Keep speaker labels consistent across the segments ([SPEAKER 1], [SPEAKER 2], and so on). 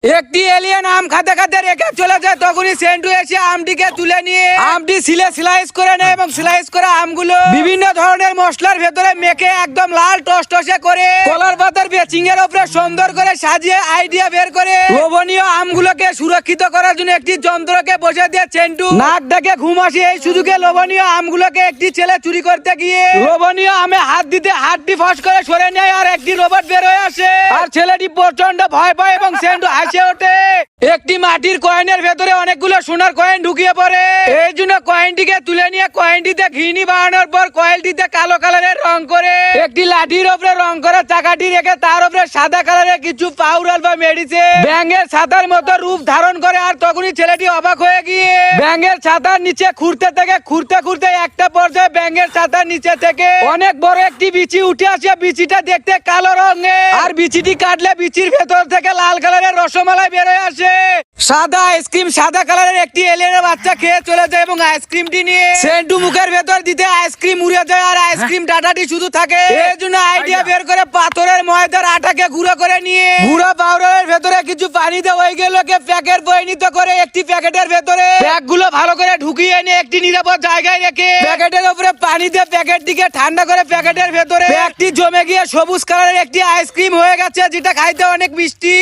[SPEAKER 1] একটি এলিয়েন আম খাতে খাতে রেখে চলে যায়, তখনই সেন্টু এসে আমটিকে তুলে নিয়ে আমটি স্লাইস করে নেয় এবং স্লাইস করে আমগুলো বিভিন্ন ধরনের মশলার ভেতরে মেখে একদম লাল টসটসে করে কলার পাতার বেচিং এর উপরে সুন্দর করে সাজিয়ে আইডিয়া বের করে লোভনীয় আমগুলোকে সুরক্ষিত করার জন্য একটি যন্ত্রকে বসে দিয়ে সেন্টু নাক ডাকে ঘুম আসে। এই সুযোগে লোভনীয় আমগুলোকে একটি ছেলে চুরি করতে গিয়ে লোভনীয় আমে হাত দিতে হাতটি ফস করে সরে নেয় আর একটি রোবট বের হয়ে আসে আর ছেলেটি প্রচন্ড ভয় পায় এবং সেন্টু হাসে ওঠে। একটি মাটির কয়েনের ভেতরে অনেকগুলো সোনার কয়েন ঢুকিয়ে পড়ে। এই জন্য কয়েনটিকে তুলে নিয়ে কয়েনটিতে ঘিনি বানানোর পর কয়েনটিতে কালো কালারের রং করে একটি লাঠির উপরে রং করা চাকাটি রেখে তার উপরে সাদা কালারের কিছু পাউডার বা মেডিসিন ব্যাঙের ছাতার মতো রূপ ধারণ করে। আর তখনই ছেলেটি অবাক হয়ে গিয়ে ব্যাঙের ছাতার নিচে খুঁড়তে খুঁড়তে একটা পর্যায়ে ব্যাঙের ছাতার নিচে থেকে অনেক বড় একটি বিচি উঠে আসে। বিচিটা দেখতে কালো রঙের আর বিচিটি কাটলে বিচির ভেতর থেকে লাল কালারের রসমালাই বের হয়ে আসে। সাদা আইসক্রিম সাদা কালারের একটি এলিয়েনের বাচ্চা খেয়ে চলে যায় এবং আইসক্রিমটি নিয়ে সেন্টু মুখের ভেতর দিতে আইসক্রিম উড়ে যায় আর আইসক্রিম ডাটাটি শুধু থাকে। এর জন্য আইডিয়া বের করে পাথরের ময়দার আটাকে গুঁড়ো করে নিয়ে গুঁড়ো পাউডারের ভেতরে কিছু পানি দিয়ে ওইগুলোকে প্যাকেট পরিণত করে একটি প্যাকেটের ভেতরে প্যাকগুলো ভালো করে ঢুকিয়ে এনে একটি নিরাপদ জায়গায় রেখে প্যাকেটের উপরে পানি দিয়ে প্যাকেটটিকে ঠান্ডা করে প্যাকেটের ভেতরে প্যাকটি জমে গিয়ে সবুজ কালারের একটি আইসক্রিম হয়ে গেছে, যেটা খাইতে অনেক মিষ্টি।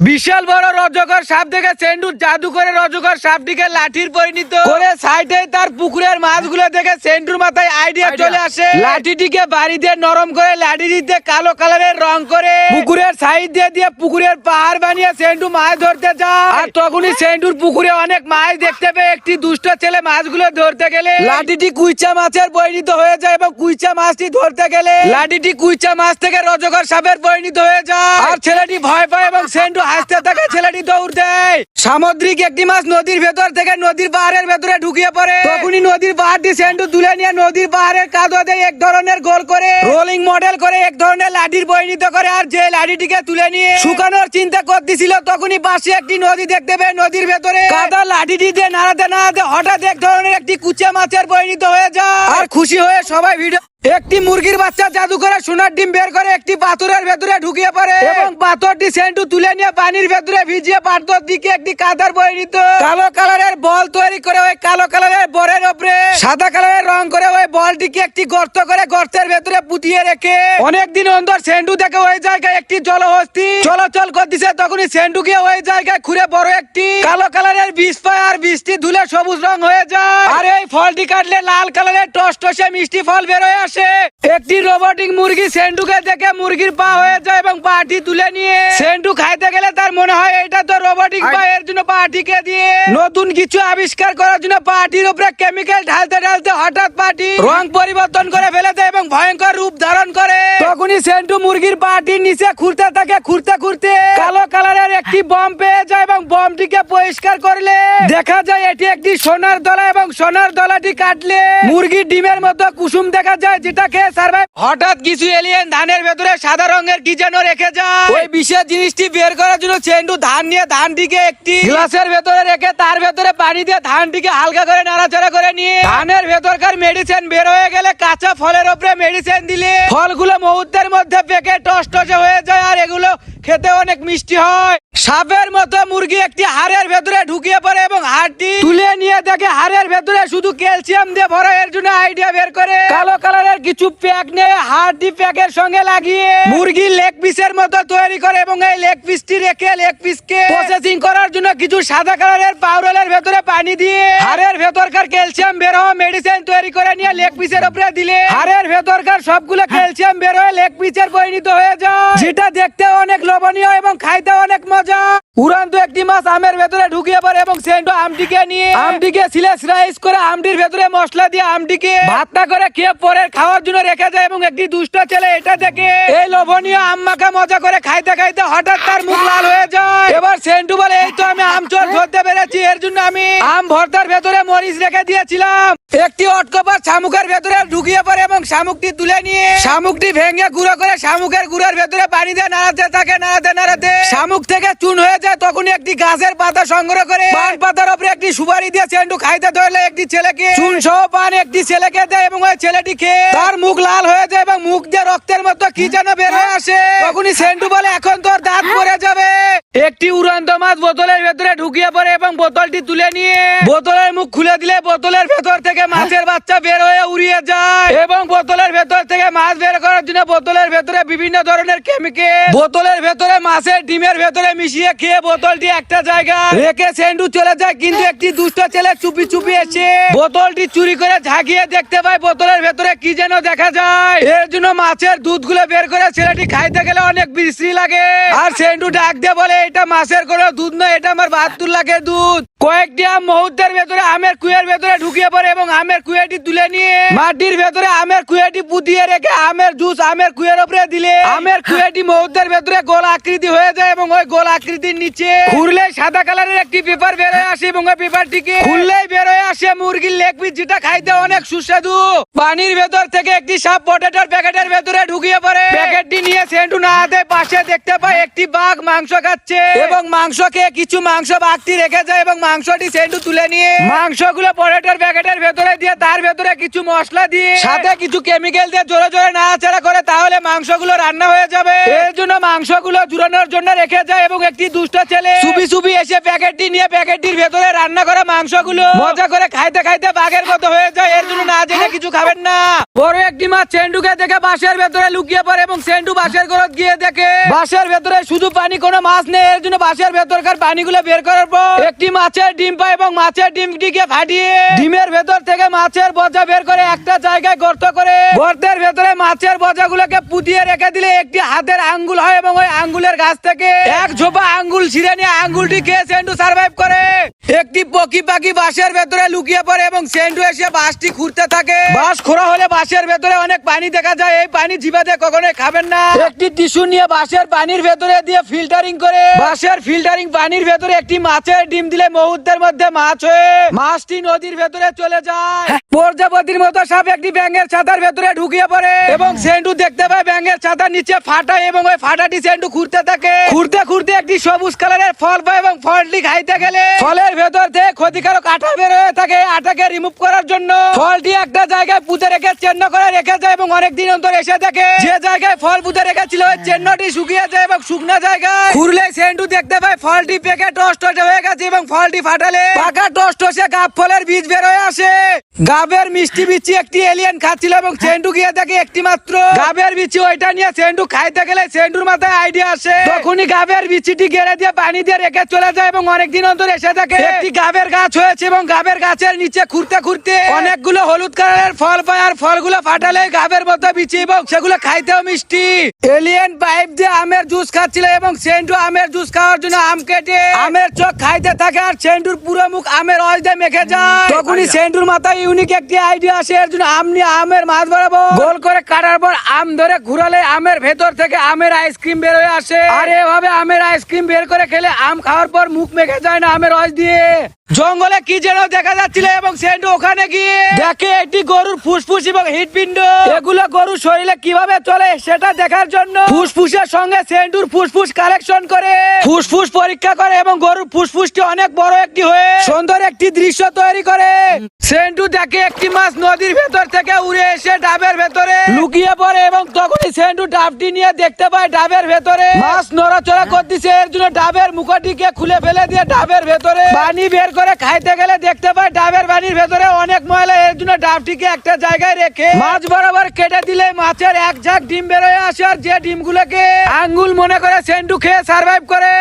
[SPEAKER 1] বিশাল বড় রজকর সাপ দেখে সেন্টু জাদু করে রজকর সাপটিকে লাঠির পরিণত করে সাইডে তার পুকুরের মাছগুলো দেখে সেন্টুর মাথায় আইডিয়া চলে আসে। লাঠিটিকে বাড়িতে নরম করে লাঠিটিতে কালো কালারের রং করে পুকুরের সাইড দিয়ে পুকুরের পাহাড় বানিয়ে সেন্টু মাছ ধরতে যায়। আর তখনই সেন্টুর পুকুরে অনেক মাছ দেখতে পেয়ে একটি দুষ্ট ছেলে মাছগুলো ধরতে গেলে লাঠিটি কুইচা মাছের পরিণত হয়ে যায় এবং কুইচা মাছটি ধরতে গেলে লাঠিটি কুইচা মাছ থেকে রজকর সাপের পরিণত হয়ে যায়। আর ছেলেটি ভয় পায় এবং সেন্টু হাসতে থাকে। ছেলেটি দৌড় দেয়। সামুদ্রিক একটি মাছ নদীর ভেতর থেকে নদীর পাহাড়ের ভেতরে ঢুকিয়ে পড়ে। তখনই নদীর পাহাড়টি সেন্টু তুলে নিয়ে নদীর পাহাড়ের কাদুতে এক ধরনের গোল করে রোলিং মডেল করে এক ধরনের লাঠির পরিণত করে। আর যে লাঠিটিকে তুলে নিয়ে শুকানোর চিন্তা করতেছিল তখনই পাশে একটি নদী দেখতে পেয়ে নদীর ভেতরে কাদা লাঠিটি দিয়ে নাড়াতে নাড়াতে হঠাৎ এক ধরনের একটি কুচা মাছের পরিণত হয়ে যায়। আর খুশি হয়ে সবাই ভিডিও একটি মুরগির বাচ্চা জাদু করে সোনার ডিম বের করে একটি পাথরের ভেতরে ঢুকিয়ে পড়ে এবং পাথরটি সেন্টু তুলে নিয়ে পানির ভেতরে ভিজিয়ে পাথর দিকে একটি কাদার পরিণত কালো কালারের বল তৈরি করে ওই কালো কালারের বলের উপরে সাদা কালারের রং করে ওই বলটিকে একটি গর্ত করে গর্তের ভেতরে পুঁতিয়ে রেখে অনেকদিন অন্তর সেন্টু দেখে ওই জায়গায় একটি জলহস্তি চলাচল করতেছে। তখনই সেন্টু গিয়ে ওই জায়গায় ঘুরে বড় একটি কালো কালারের বীজ পায় আর বীজটি ধুলে সবুজ রং হয়ে যায়। আর এই ফলটি কাটলে লাল কালারের টসটসে মিষ্টি ফল বের হয়ে একটি রোবটিক মুরগি সেন্টুকে দেখে মুরগির পা হয়ে যায় এবং পাটি তুলে নিয়ে সেন্টু খাইতে গেলে তার মনে হয় এটা তো রোবটিক পা, এর জন্য পাটিকে দিয়ে নতুন কিছু আবিষ্কার করার জন্য পাটির উপরে কেমিক্যাল ঢালতে ঢালতে হঠাৎ পাটি রং পরিবর্তন করে ফেলে দেয় এবং ভয়ঙ্কর রূপ ধারণ করে। তখনই সেন্টু মুরগির পাটির নিচে খুঁড়তে থাকে খুঁড়তে কালো কালারের একটি বম পেয়ে যায় এবং বমটিকে পরিষ্কার করলে দেখা যায় এটি একটি সোনার দলা এবং সোনার দলাটি কাটলে মুরগির ডিমের মতো কুসুম দেখা যায়, যেটা খেয়ে সার্ভাইভ। হঠাৎ কিছু এলিয়েন ধানের ভেতরে সাদা রঙের কি যেন রেখে যায়। ওই বিশেষ জিনিসটি বের করার জন্য সেন্টু ধান নিয়ে ধানটিকে একটি গ্লাসের ভেতরে রেখে তার ভেতরে পানি দিয়ে ধানটিকে হালকা করে নাড়াচাড়া করে নিয়ে ধানের ভেতরকার মেডিসিন বের হয়ে গেলে কাঁচা ফলের উপরে মেডিসিন দিলে ফলগুলো মুহূর্তের মধ্যে পেকে টসটসে হয়ে যায় আর এগুলো খেতে অনেক মিষ্টি হয়। সাপের মতো মুরগি একটি হাড়ের ভেতরে ঢুকিয়ে পড়ে এবং হাড়টি তুলে নিয়ে দেখে হাড়ের ভেতরে শুধু ক্যালসিয়াম দিয়ে ভরা। এর জন্য আইডিয়া বের করে কালো কালারের কিছু প্যাক নিয়ে হাড়টি প্যাকের সঙ্গে লাগিয়ে মুরগির লেগ পিসের মতো তৈরি করে এবং এই লেগ পিসটি রেখে লেগ পিসকে প্রসেসিং করার জন্য কিছু সাদা কালারের পাউডারের ভেতরে পানি দিয়ে হাড়ের ভেতরকার ক্যালসিয়াম বের হওয়া মেডিসিন তৈরি করে নিয়ে লেগ পিসের উপরে দিলে হাড়ের ভেতরকার সবগুলো ক্যালসিয়াম বের হয়ে লেগ পিসের পরিণত হয়ে যায়, যেটা দেখতে অনেক লোভনীয় এবং খাইতে অনেক মজা। উড়ান্ত একটি মাছ আমের ভেতরে ঢুকিয়ে পড়ে এবং সেন্টু আমটিকে নিয়ে আমটিকে স্লাইস করে আমটির ভেতরে মশলা দিয়ে আমটিকে ভাতটা করে খেয়ে পরে খাওয়ার জন্য রেখে যায় এবং একটি দুষ্ট ছেলে এটা দেখে এই লোভনীয় আম মাখা মজা করে খাইতে খাইতে হঠাৎ তার মুখ লাল হয়ে যায়। এবার সেন্টু বলে এই তো আমি আম চোর ধরতে পেরেছি, এর জন্য আমি আম ভর্তার ভেতরে মরিচ রেখে দিয়েছিলাম। একটি অটকপার শামুকের ভেতরে ঢুকিয়ে পড়ে এবং শামুকটি তুলে নিয়ে শামুকটি ভেঙে গুঁড়ো করে শামুকের গুঁড়ার ভেতরে পানি দিয়ে নাড়াতে থাকে। নাড়াতে শামুক থেকে চুন হয়ে যায়। তখন একটি গাছের পাতা সংগ্রহ করে পান পাতার উপরে একটি সুপারি দিয়ে চেন্ডু খাইতে ধরলে একটি ছেলেকে চুন সহ পান একটি ছেলেকে দেয় এবং ওই ছেলেটি খেয়ে তার মুখ লাল হয়ে যায় এবং মুখ দিয়ে রক্তের মতো কি যেন বের হয়ে আসে। তখনই চেন্ডু বলে, এখন তোর দাঁত পড়ে যাবে। একটি উড়ন্ত মাছ বোতলের ভেতরে ঢুকিয়ে পড়ে এবং বোতলটি তুলে নিয়ে বোতলের মুখ খুলে দিলে বোতলের ভেতর থেকে মাছের বাচ্চা বের হয়ে উড়িয়ে যায় এবং বোতলের ভেতর থেকে মাছ বের করার জন্য বোতলের ভেতরে বিভিন্ন ধরনের কেমিক্যাল বোতলের ভেতরে মাছের ডিমের ভেতরে মিশিয়ে খেয়ে বোতলটি একটা জায়গায় রেখে চেন্ডু চলে যায়। কিন্তু একটি দুষ্ট ছেলে চুপি চুপি এসে বোতলটি চুরি করে ঝাঁকিয়ে দেখতে পায় বোতলের ভেতরে কি যেন দেখা যায়। এর জন্য মাছের দুধগুলো বের করে ছেলেটি খাইতে গেলে অনেক বিশ্রী লাগে। আর চেন্ডু ডাক দিয়ে বলে, এটা মাছের কোনো দুধ নয়, এটা আমার 72 লাখের দুধ। কয়েকটি আম মুহূর্তের ভেতরে আমের কুয়ের ভেতরে ঢুকিয়ে পড়ে এবং আমের কুয়েটি তুলে নিয়ে মাটির ভেতরে আমের কুয়েটি পুঁতিয়ে রেখে আমের জুস আমের কুয়ের উপরে দিলে আমের কুয়েটি মুহূর্তের ভেতরে গোল আকৃতি হয়ে যায় এবং ওই গোল আকৃতির নিচে খুললে সাদা কালারের একটি পেপার বের হয়ে আসে এবং ওই পেপারটিকে খুললেই বের হয়ে আসে মুরগির লেগ পিস, যেটা খাইতে অনেক সুস্বাদু। পানির ভেতর থেকে একটি সাপ পটেটোর প্যাকেটের ভেতরে ঢুকিয়ে পড়ে। প্যাকেটটি নিয়ে সেন্টু না হাতে পাশে দেখতে পায় একটি বাঘ মাংস খাচ্ছে এবং মাংস খেয়ে কিছু মাংস বাঘটি রেখে যায় এবং মাংসটি সেন্টু তুলে নিয়ে মাংসগুলো পটেটোর প্যাকেটের ভেতরে দিয়ে তার ভেতরে কিছু মশলা দিয়ে সাথে কিছু কেমিক্যাল দিয়ে জোরে জোরে নাড়াচাড়া করে, তাহলে মাংসগুলো রান্না হয়ে যাবে। এর জন্য মাংসগুলো জুড়ানোর জন্য রেখে যায় এবং একটি দুষ্ট ছেলে চুপি চুপি এসে প্যাকেটটি নিয়ে প্যাকেটটির ভেতরে রান্না করা মাংসগুলো মজা করে খাইতে খাইতে বাঘের মতো হয়ে যায়। এর জন্য না জেনে কিছু খাবেন না। বড় একটি মাছ চেন্ডুকে দেখে বাঁশের ভেতরে লুকিয়ে পড়ে এবং চেন্ডু বাঁশের ঘরত গিয়ে দেখে বাঁশের ভেতরে শুধু পানি, কোনো মাছ নেই। এর জন্য বাঁশের ভেতরকার পানিগুলো বের করার পর একটি মাছের ডিম পায় এবং মাছের ডিমটিকে ফাটিয়ে ডিমের ভেতর থেকে মাছের বজা বের করে একটা জায়গায় গর্ত করে গর্তের ভেতরে মাছের বজাগুলোকে পুঁতিয়ে রেখে দিলে একটি হাতের আঙ্গুল হয় এবং ওই আঙ্গুলের গাছ থেকে এক ঝোপা আঙ্গুল ছিঁড়ে নিয়ে আঙ্গুলটি খেয়ে চেন্ডু সার্ভাইভ করে। একটি পকি পাখি বাঁশের ভেতরে লুকিয়ে পড়ে এবং চেন্ডু এসে বাঁশটি খুঁড়তে থাকে। বাঁশ খোঁড়া হলে বাঁশের ভেতরে অনেক পানি দেখা যায়, এই পানি জিভাতে কখনোই খাবেন না। একটি টিস্যু নিয়ে বাঁশের পানির ভেতরে দিয়ে ফিল্টারিং করে বাঁশের ফিল্টারিং পানির ভেতরে একটি মাছের ডিম দিলে মুহূর্তের মধ্যে মাছ হয়ে মাছটি নদীর ভেতরে চলে যায়। প্রজাপতির মতো সাপ একটি ব্যাঙের ছাতার ভেতরে ঢুকিয়ে পড়ে এবং চেন্ডু দেখতে পায় ব্যাঙের ছাতার নিচে ফাটা এবং ওই ফাটাটি চেন্ডু খুঁড়তে থাকে। খুঁড়তে খুঁড়তে একটি সবুজ কালারের ফল পায় এবং ফলটি খাইতে গেলে ফলের ভেতর থেকে ক্ষতিকারক আঠা বের হয়ে থাকে। আঠাকে রিমুভ করার জন্য ফলটি একটা জায়গায় পুঁতে রেখে চেন্ন করে রেখে যায় এবং অনেকদিন অন্তর এসে দেখে যে জায়গায় ফল পুঁতে রেখেছিল ওই চেন্নটি শুকিয়ে যায় এবং শুকনো জায়গায় খুঁড়লে চেন্ডু দেখতে পায় ফলটি পেকে টস হয়ে গেছে এবং ফলটি ফাটালে পাকা টসটসে গাব ফলের বীজ বের হয়ে আসে। গাবের মিষ্টি বিচি একটি এলিয়েন খাচ্ছিল এবং চেন্ডু গিয়ে দেখে একটি মাত্র গাবের বিচি, ওইটা নিয়ে চেন্ডু খাইতে গেলে চেন্ডুর মাথায় আইডিয়া আসে। তখনই গাবের বিচিটি গেড়ে দিয়ে পানি দিয়ে রেখে চলে যায় এবং অনেকদিন অন্তর এসে দেখে একটি গাবের গাছ হয়েছে এবং গাবের গাছের নিচে খুঁড়তে খুঁড়তে অনেকগুলো হলুদ কালারের ফল পায় আর ফলগুলো ফাটালে গাবের মতো বিচি এবং সেগুলো খাইতেও মিষ্টি। এলিয়েন পাইপ দিয়ে আমের জুস খাচ্ছিল এবং চেন্ডু আমের জুস খাওয়ার জন্য আম কেটে আমের চোখ খাইতে থাকে আর চেন্ডুর পুরো মুখ আমের রস দিয়ে মেখে যায়। তখনই চেন্ডুর মাথায় ইউনিক একটি আইডিয়া আসে। এর জন্য আম নিয়ে আমের মাছ বরাবর গোল করে কাটার পর আম ধরে ঘুরালে আমের ভেতর থেকে আমের আইসক্রিম বের হয়ে আসে। আর এভাবে আমের আইসক্রিম বের করে খেলে আম খাওয়ার পর মুখ মেখে যায় না আমের রস দিয়ে। জঙ্গলে কি যেন দেখা যাচ্ছিল এবং চেন্ডু ওখানে গিয়ে দেখে একটি গরুর ফুসফুস এবং হৃৎপিণ্ড। এগুলো গরুর শরীরে কিভাবে চলে সেটা দেখার জন্য ফুসফুসের সঙ্গে চেন্ডুর ফুসফুস কালেকশন করে ফুসফুস পরীক্ষা করে এবং গরুর ফুসফুসটি অনেক বড় একটি হয়ে সুন্দর একটি দৃশ্য তৈরি করে। চেন্ডু দেখে একটি মাছ নদীর ভেতর থেকে উড়ে এসে ডাবের ভেতরে লুকিয়ে পড়ে এবং তখনই চেন্ডু ডাবটি নিয়ে দেখতে পায় ডাবের ভেতরে মাছ নড়াচড়া করতেছে। এর জন্য ডাবের মুখটিকে খুলে ফেলে দিয়ে ডাবের ভেতরে পানি বের করে খাইতে গেলে দেখতে পায় ডাবের পানির ভেতরে অনেক ময়লা। এর জন্য ডাবটিকে একটা জায়গায় রেখে মাছ বরাবর কেটে দিলে মাছের এক ঝাঁক ডিম বের হয়ে আসে আর যে ডিমগুলোকে আঙ্গুল মনে করে চেন্ডু খেয়ে সার্ভাইভ করে।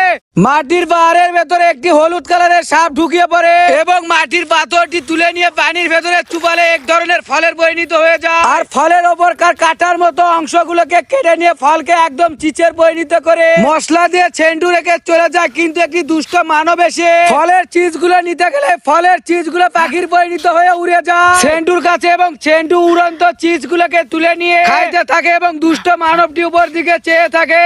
[SPEAKER 1] মাটির পাহাড়ের ভেতরে একটি হলুদ কালারের সাপ ঢুকিয়ে পড়ে এবং মাটির পাথরটি তুলে নিয়ে পানির ভেতরে চুবালে এক ধরনের ফলের পরিণত হয়ে যায় আর ফলের ওপরকার কাটার মতো অংশগুলোকে কেটে নিয়ে ফলকে একদম চিচের পরিণত করে মশলা দিয়ে চেন্ডু রেখে চলে যায়। কিন্তু একটি দুষ্ট মানব এসে ফলের চিজগুলো নিতে গেলে ফলের চিজগুলো পাখির পরিণত হয়ে উড়ে যায় চেন্ডুর কাছে এবং চেন্ডু উড়ন্ত চিজগুলোকে তুলে নিয়ে খাইতে থাকে এবং দুষ্ট মানবটি উপর দিকে চেয়ে থাকে।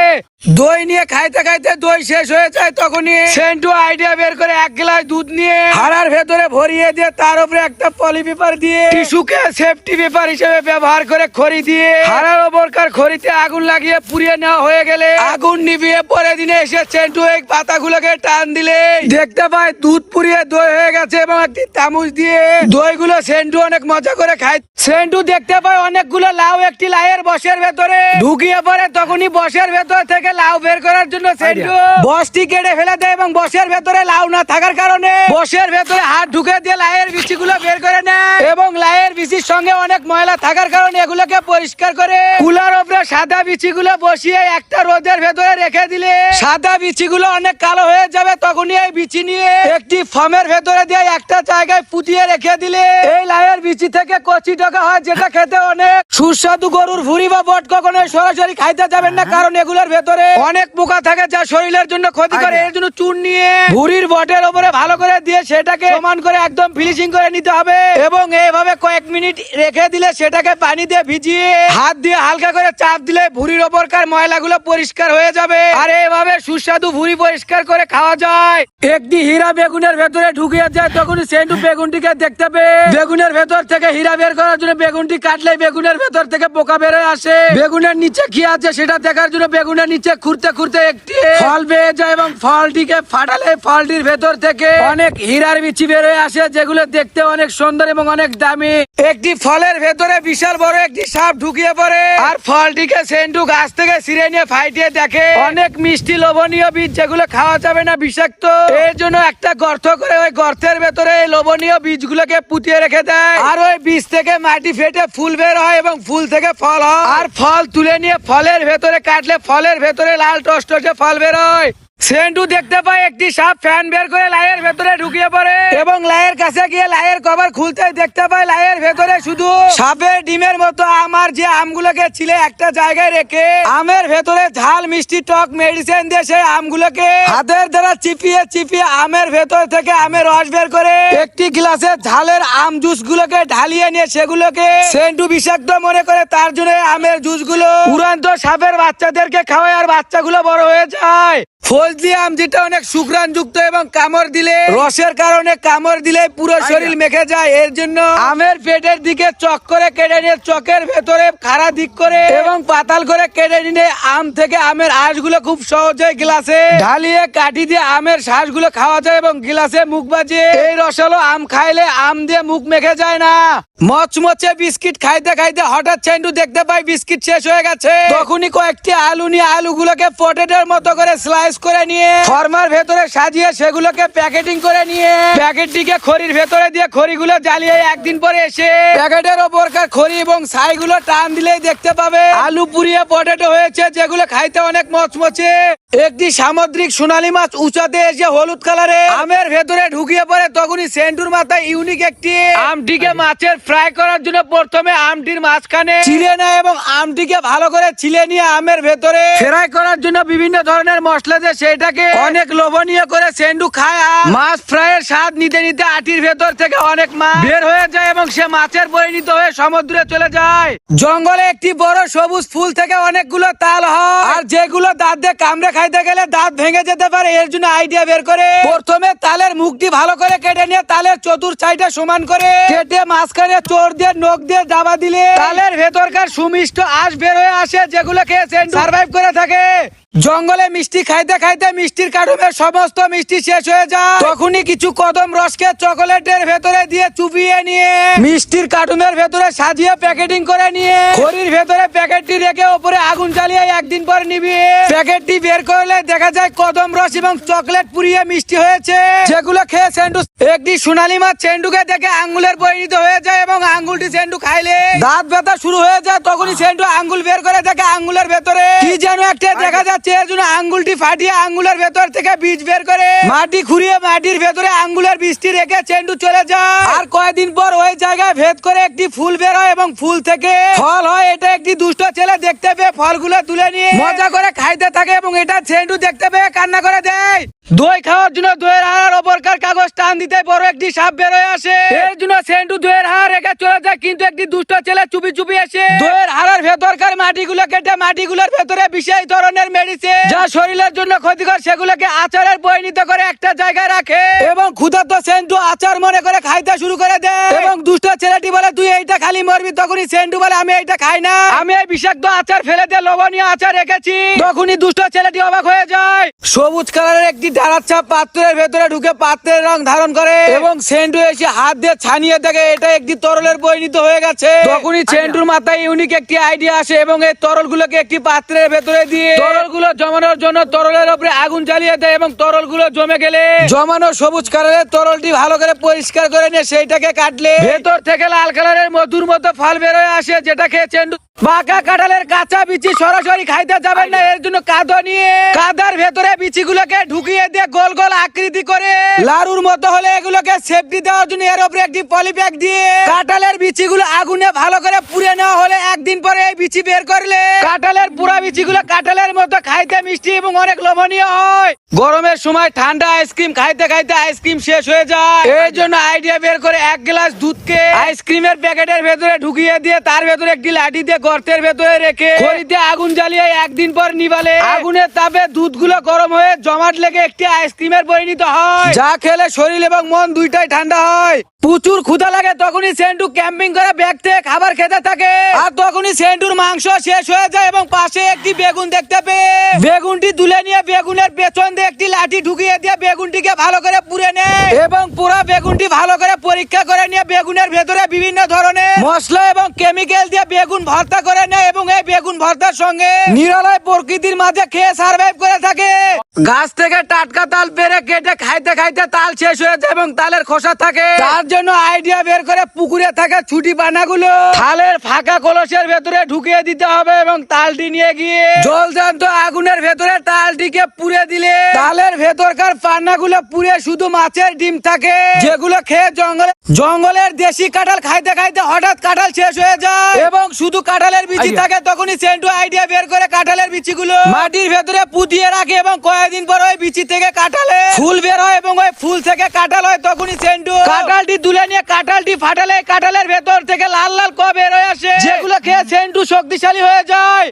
[SPEAKER 1] দই নিয়ে খাইতে খাইতে দই শেষ হয়ে যায় যায় তখনই সেন্টু আইডিয়া বের করে 1 গ্লাস দুধ নিয়ে হাড়ার ভেতরে ভরিয়ে দিয়ে তার উপরে একটা পলি পেপার দিয়ে টিস্যুকে সেফটি পেপার হিসেবে ব্যবহার করে খড়ি দিয়ে হাড়ার ওপরকার খড়িতে আগুন লাগিয়ে পুড়িয়ে নেওয়া হয়ে গেলে আগুন নিভিয়ে পরের দিনে এসে সেন্টু এই পাতাগুলোকে টান দিলে দেখতে পায় দুধ পুড়িয়ে দই হয়ে গেছে এবং একটি চামচ দিয়ে দইগুলো সেন্টু অনেক মজা করে খায়। সেন্টু দেখতে পায় অনেকগুলো লাউ একটি লাউয়ের বসের ভেতরে ঢুকিয়ে পড়ে, তখনই বসের ভেতর থেকে লাউ বের করার জন্য সেন্টু বসটি কেটে ফেলে দেয় এবং বসের ভেতরে লাউ না থাকার কারণে বসের ভেতরে হাত ঢুকে দিয়ে লাউয়ের বিচিগুলো বের করে নেয় এবং লাউয়ের বিচির সঙ্গে অনেক ময়লা থাকার কারণে এগুলোকে পরিষ্কার করে কুলার উপরে সাদা বিচিগুলো বসিয়ে একটা রোদের ভেতরে রেখে দিলে সাদা বিচিগুলো অনেক কালো হয়ে যাবে। তখনই এই বিচি নিয়ে একটি ফর্মের ভেতরে দিয়ে একটা জায়গায় পুঁতিয়ে রেখে দিলে এই লাউয়ের বিচি থেকে কচি টাকা হয়, যেটা খেতে অনেক সুস্বাদু। গরুর ভুঁড়ি বা বট কখনো সরাসরি খাইতে যাবেন না, কারণ এগুলোর ভেতরে অনেক পোকা থাকে যা শরীরের জন্য ক্ষতি করে। এর জন্য চুন নিয়ে ভুঁড়ির বটের উপরে ভালো করে দিয়ে সেটাকে সমান করে একদম ফিনিশিং করে নিতে হবে এবং এইভাবে কয়েক মিনিট রেখে দিলে সেটাকে পানি দিয়ে ভিজিয়ে হাত দিয়ে হালকা করে চাপ দিলে ভুঁড়ির ওপরকার ময়লাগুলো পরিষ্কার হয়ে যাবে আর এইভাবে সুস্বাদু ভুঁড়ি পরিষ্কার করে খাওয়া যায়। একটি হীরা বেগুনের ভেতরে ঢুকিয়ে যায়, তখন সেন্টু বেগুনটিকে দেখতে পেয়ে বেগুনের ভেতর থেকে হীরা বের করার জন্য বেগুনটি কাটলে বেগুনের ভেতর থেকে পোকা বের হয়ে আসে। বেগুনের নিচে কি আছে সেটা দেখার জন্য বেগুনের নিচে খুঁড়তে খুঁড়তে একটি ফল পেয়ে যায় এবং ফলটিকে ফাটালে ফলটির ভেতর থেকে অনেক হীরার বিচি বের হয়ে আসে, যেগুলো দেখতে অনেক সুন্দর এবং অনেক দামি। একটি ফলের ভেতরে বিশাল বড় একটি সাপ ঢুকিয়ে পড়ে আর ফলটিকে সেন্টু গাছ থেকে ছিঁড়ে নিয়ে ফাইটিয়ে দেখে অনেক মিষ্টি লোভনীয় বীজ, যেগুলো খাওয়া যাবে না, বিষাক্ত। এর জন্য একটা গর্ত করে ওই গর্তের ভেতরে এই লোভনীয় বীজগুলোকে পুঁতিয়ে রেখে দেয় আর ওই বীজ থেকে মাটি ফেটে ফুল বের হয় এবং ফুল থেকে ফল হয় আর ফল তুলে নিয়ে ফলের ভেতরে কাটলে ফলের ভেতরে লাল টসটসে ফল বের হয়। সেন্টু দেখতে পায় একটি সাপ ফ্যান বের করে লাইয়ের ভেতরে ঢুকিয়ে পড়ে এবং লাইয়ের কাছে গিয়ে লাইয়ের কভার খুলতে দেখতে পায় লাইয়ের ভেতরে শুধু সাপের ডিমের মতো আমার যে আমগুলোকে ছিলে একটা জায়গায় রেখে আমের ভেতরে ঝাল মিষ্টি টক মেডিসিন দিয়ে সেই আমগুলোকে হাতের দ্বারা চিপিয়ে চিপিয়ে আমের ভেতর থেকে আমের রস বের করে একটি গ্লাসে ঝালের আম জুস গুলোকে ঢালিয়ে নিয়ে সেগুলোকে সেন্টু বিষাক্ত মনে করে তার জন্য আমের জুস গুলো উড়ান্ত সাপের বাচ্চাদেরকে খাওয়ায় আর বাচ্চাগুলো বড় হয়ে যায়। ফজলি আম যেটা অনেক সুঘ্রাণ যুক্ত এবং কামড় দিলে রসের কারণে কামড় দিলে পুরো শরীর মেখে যায়, এর জন্য আমের পেটের দিকে চক করে কেটে নিয়ে চকের ভেতরে খাড়া দিক করে এবং পাতাল করে কেটে নিয়ে আম থেকে আমের আঁশগুলো খুব সহজে গ্লাসে ঢালিয়ে কাটি দিয়ে আমের শ্বাসগুলো খাওয়া যায় এবং গ্লাসে মুখ বাজিয়ে এই রসালো আম খাইলে আম দিয়ে মুখ মেখে যায় না। মচমচে বিস্কিট খাইতে খাইতে হঠাৎ সেন্টু দেখতে পায় বিস্কিট শেষ হয়ে গেছে। তখনই কয়েকটি আলু নিয়ে আলুগুলোকে পটেটোর মতো করে স্লাইস করে নিয়ে ফর্মার ভেতরে সাজিয়ে সেগুলোকে প্যাকেটিং করে নিয়ে প্যাকেটটিকে খড়ির ভেতরে দিয়ে খড়িগুলো জ্বালিয়ে একদিন পরে এসে প্যাকেটের ওপরকার খড়ি এবং ছাইগুলো টান দিলেই দেখতে পাবে আলু পুড়িয়ে পটেটো হয়েছে, যেগুলো খাইতে অনেক মচমচে। একটি সামুদ্রিক সোনালী মাছ উঁচাতে এসে হলুদ কালারে আমের ভেতরে ঢুকিয়ে পড়ে, তখনই সেন্টুর মাথায় ইউনিক একটি আমটিকে মাছের ফ্রাই করার জন্য প্রথমে আমটির মাঝখানে ছিলে নেয় এবং আমটিকে ভালো করে ছিলে নিয়ে আমের ভেতরে ফ্রাই করার জন্য বিভিন্ন ধরনের মশলা দিয়ে সেটাকে অনেক লোভনীয় করে সেন্টু খায়। মাছ ফ্রাইয়ের স্বাদ নিতে নিতে আটির ভেতর থেকে অনেক মাছ বের হয়ে যায় এবং সে মাছের পরিণত হয়ে সমুদ্রে চলে যায়। জঙ্গলে একটি বড় সবুজ ফুল থেকে অনেকগুলো তাল হয় আর যেগুলো দাঁত দিয়ে কামড়ে খাইতে গেলে দাঁত ভেঙে যেতে পারে, এর জন্য আইডিয়া বের করে প্রথমে তালের মুখটি ভালো করে কেটে নিয়ে তালের চতুর সাইডে সমান করে কেটে মাঝখানে চোর দিয়ে নখ দিয়ে জাবা দিলে তালের ভেতরকার সুমিষ্ট আঁশ বের হয়ে আসে, যেগুলো খেয়ে সেন্টু সার্ভাইভ করে থাকে। জঙ্গলে মিষ্টি খাইতে খাইতে মিষ্টির কার্টুনের সমস্ত মিষ্টি শেষ হয়ে যায়, তখনই কিছু কদম রসকে চকোলেটের ভেতরে দিয়ে চুপিয়ে নিয়ে মিষ্টির কার্টুনের ভেতরে সাজিয়ে প্যাকেটিং করে নিয়ে খড়ির ভেতরে প্যাকেটটি রেখে উপরে আগুন জ্বালিয়ে একদিন পর নিভিয়ে প্যাকেটটি বের করলে দেখা যায় কদম রস এবং চকলেট পুড়িয়ে মিষ্টি হয়েছে, যেগুলো খেয়ে সেন্টু একটি সোনালী মাছ সেন্টুকে দেখে আঙ্গুলের পরিণত হয়ে যায় এবং আঙ্গুলটি সেন্টু খাইলে দাঁত ব্যথা শুরু হয়ে যায়। তখনই সেন্টু আঙ্গুল বের করে দেখে আঙ্গুলের ভেতরে কি যেন একটা দেখা যায়, এর জন্য আঙ্গুলটি ফাটিয়ে আঙ্গুলের ভেতর থেকে বীজ বের করে মাটি খুঁড়িয়ে মাটির ভেতরে আঙ্গুলের বীজটি রেখে সেন্টু চলে যায় আর কয়েকদিন পর ওই জায়গায় ভেদ করে একটি ফুল বের হয় এবং ফুল থেকে ফল হয়। এটা একটি দুষ্ট ছেলে দেখতে পেয়ে ফলগুলো তুলে নিয়ে মজা করে খাইতে থাকে এবং এটা সেন্টু দেখতে পেয়ে কান্না করে দেয়। দই খাওয়ার জন্য দইয়ের আড়ার ওপরকার কাগজ টান দিতে মধ্যে বড় একটি সাপ বের হয়ে আসে। এর জন্য সেন্টু দইয়ের হাড় রেখে চলে যায়, কিন্তু একটি দুষ্ট ছেলে চুপি চুপি এসে দইয়ের হাড়ের ভেতরকার মাটিগুলো কেটে মাটিগুলোর ভেতরে বিশেষ ধরনের মেডিসিন যা শরীরের জন্য ক্ষতিকর সেগুলোকে আচারের পরিণত করে একটা জায়গায় রাখে এবং ক্ষুধার্ত সেন্টু আচার মনে করে খাইতে শুরু করে দেয়। এবং দুষ্ট ছেলেটি বলে তুই এইটা খালি মরবি। তখনই সেন্টু বলে আমি এইটা খাই না, আমি এই বিষাক্ত আচার ফেলে দিয়ে লবণীয় আচার রেখেছি। তখনই দুষ্ট ছেলেটি অবাক হয়ে যায়। সবুজ কালারের একটি ঢালাচ্ছা পাত্রের ভেতরে ঢুকে পাত্রের রং ধারণ করে এবং সেন্টু এসে হাত দিয়ে ছানিয়ে দেখে এটা একটি তরলের পরিণত হয়ে গেছে। তখনই সেন্টুর মাথায় ইউনিক একটি আইডিয়া আসে এবং এই তরলগুলোকে একটি পাত্রের ভেতরে দিয়ে তরলগুলো জমানোর জন্য তরলের উপরে আগুন জ্বালিয়ে দেয় এবং তরলগুলো জমে গেলে জমানো সবুজ কালারের তরলটি ভালো করে পরিষ্কার করে নিয়ে সেইটাকে কাটলে ভেতর থেকে লাল কালারের মধুর মতো ফল বের হয়ে আসে, যেটা খেয়ে সেন্টু পাকা কাঁঠালের কাঁচা বিচি সরাসরি খাইতে যাবেন না, এর জন্য কাঁদো নিয়ে কাদার ভেতরে বিচিগুলোকে ঢুকিয়ে দিয়ে গোল গোল আকৃতি করে লাড়ুর মতো হলে এগুলোকে সেফটি দেওয়ার জন্য এর উপরে একটি পলিব্যাগ দিয়ে কাঁঠালের বিচিগুলো আগুনে ভালো করে পুড়ে নেওয়া হলে একদিন পরে এই বিচি বের করলে কাঁঠালের পুরা বিচিগুলো কাঁঠালের মতো খাইতে মিষ্টি এবং অনেক লোভনীয় হয়। গরমের সময় ঠান্ডা আইসক্রিম খাইতে খাইতে আইসক্রিম শেষ হয়ে যায়, এই জন্য আইডিয়া বের করে এক গ্লাস দুধকে আইসক্রিমের প্যাকেটের ভেতরে ঢুকিয়ে দিয়ে তার ভেতরে একটি লাঠি দিয়ে গর্তের ভেতরে রেখে খড়িতে আগুন জ্বালিয়ে একদিন পর নিভালে আগুনের তাপে দুধগুলো গরম হয়ে জমাট লেগে একটি আইসক্রিমের পরিণত হয়, যা খেলে শরীর এবং মন দুইটাই ঠান্ডা হয়। প্রচুর ক্ষুধা লাগে, তখনই সেন্টু ক্যাম্পিং করে ব্যাগ থেকে খাবার খেতে থাকে আর তখনই সেন্টুর মাংস শেষ হয়ে যায় এবং পাশে একটি বেগুন দেখতে পেয়ে বেগুনটি তুলে নিয়ে বেগুনের পেছন দিয়ে একটি লাঠি ঢুকিয়ে দিয়ে বেগুনটিকে ভালো করে পুড়ে নেয় এবং পুরো বেগুনটি ভালো করে পরীক্ষা করে নিয়ে বেগুনের ভেতরে বিভিন্ন ধরনের মশলা এবং কেমিক্যাল দিয়ে বেগুন ভর্তা করে নেয় এবং এই বেগুন ভর্তার সঙ্গে নিরালয় প্রকৃতির মাঝে খেয়ে সার্ভাইভ করে থাকে। গাছ থেকে টাটকা তাল পেরে কেটে খাইতে খাইতে তাল শেষ হয়ে যায় এবং তালের খোসা থাকে, তার জন্য আইডিয়া বের করে পুকুরে থাকা ছুটি পানাগুলো থালের ফাঁকা কলসের ভেতরে ঢুকিয়ে দিতে হবে এবং তালটি নিয়ে গিয়ে জলজান্ত আগুনের ভেতরে তালটিকে পুড়ে দিলে তালের ভেতরকার পান্নাগুলো পুড়ে শুধু মাছের ডিম থাকে, যেগুলো খেয়ে জঙ্গলের দেশি কাঁঠাল খাইতে খাইতে হঠাৎ কাঁঠাল শেষ হয়ে যায় এবং শুধু কাঁঠালের বিচি থাকে। তখনই সেন্টু আইডিয়া বের করে কাঁঠালের বিচিগুলো মাটির ভেতরে পুঁতিয়ে রাখে এবং কয়েকদিন পর ওই বিচি থেকে কাঁঠালে ফুল বের হয় এবং ওই ফুল থেকে কাঁঠাল হয়। তখনই সেন্টু কাঁঠালটি তুলে নিয়ে কাঁঠালটি ফাটালে কাঁঠালের ভেতর থেকে লাল লাল ক বের হয়ে আসে, যেগুলো খেয়ে সেন্টু শক্তিশালী হয়ে যায়।